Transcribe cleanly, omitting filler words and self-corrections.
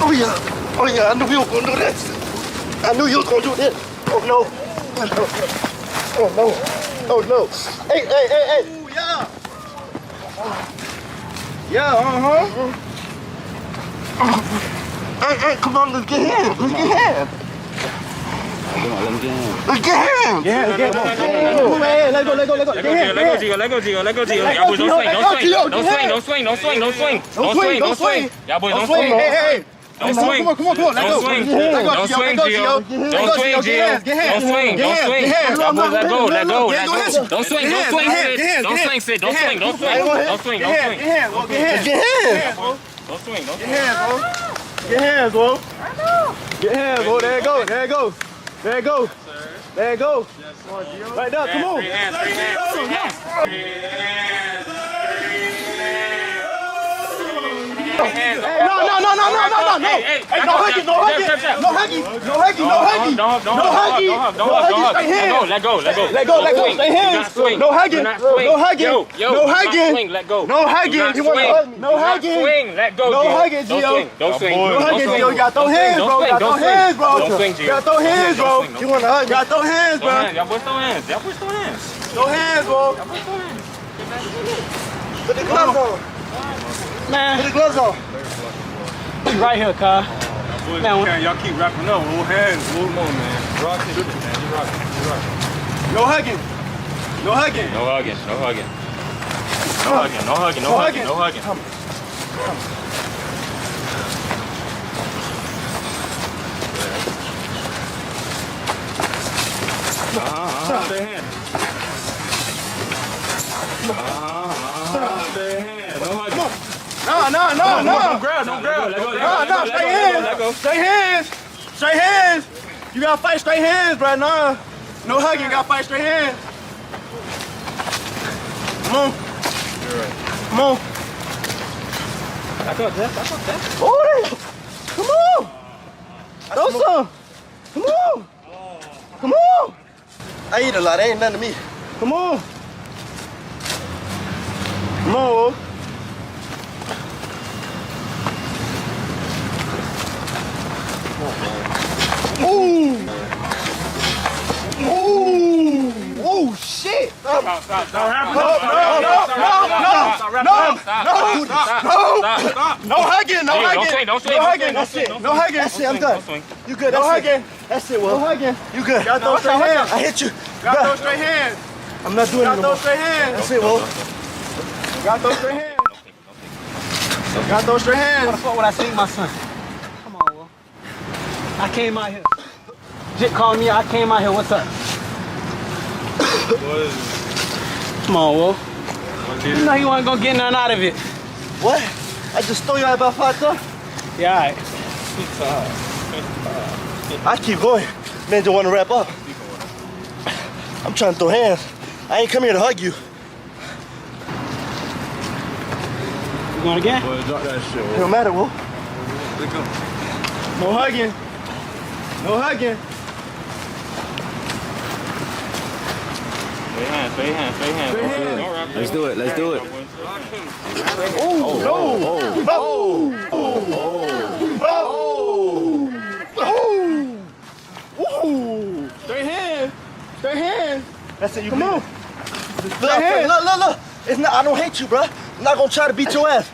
Oh yeah. Oh yeah. I knew you were gonna do this. I knew you were gonna do this. Oh no. Oh no. Oh no. Hey. Ooh, yeah. Yeah. Hey. Come on. Let's get him. Let's get him. Let's get him. Yeah. Let go. Get him. Let go, Gio. Y'all boys don't swing. Don't swing. Y'all boys don't swing. Hey. Don't swing. Come on. Let go. Don't swing, Gio. Don't swing, Gio. Don't swing. Y'all boys let go. Don't swing, Sid. Don't swing. Get hands, bro. Get hands, bro. There it goes. Right there, come on. No. Let go. Stay hands. No hugging. Let go. No hugging. You want to hug me? No hugging. Swing. Let go. No hugging, Gio. Don't swing. No hugging, Gio. You got those hands, bro. Don't swing, Gio. You got those hands, bro. You want to hug? You got those hands, bro. Y'all boys throw hands. Those hands, bro. Put the gloves on. Man. Put the gloves on. Right here, Kyle. Man, y'all keep wrapping up. Hold hands. Come on, man. Rock it, man. You rock it. No hugging. No hugging. Stay hands. Stay hands. No hugging. No. Don't grab. No, stay hands. Straight hands. You gotta fight straight hands, bro. No hugging. You gotta fight straight hands. Come on. Come on. Back up, Jeff. Oh, come on. Throw some. Come on. I eat a lot. Ain't nothing to me. Come on. Wolf. Oh shit! Stop. No hugging. Don't swing. That's it. No hugging. That's it. I'm done. You good? No That's it. hugging. That's it, Will. No hugging. You good? Got those straight hands. I hit you. Got those straight hands. I'm not doing it Got no those more. straight hands. That's it, Will. Got those straight hands. Got those straight hands. What the fuck would I say to my son? Come on, Will. I came out here. Jit called me. I came out here. What's up? Come on, Will. You know you wasn't gonna get nothing out of it. What? I just stole you out about 5 Yeah, all right. I keep going. Man, just want to wrap up. I'm trying to throw hands. I ain't come here to hug you. You going again? Boy, drop that shit. It don't matter, Will. No hugging. No hugging. Stay hands. Let's do it. Straight hands. That's it. You Come on. Look. It's not. I don't hate you, bro. I'm not gonna try to beat your ass.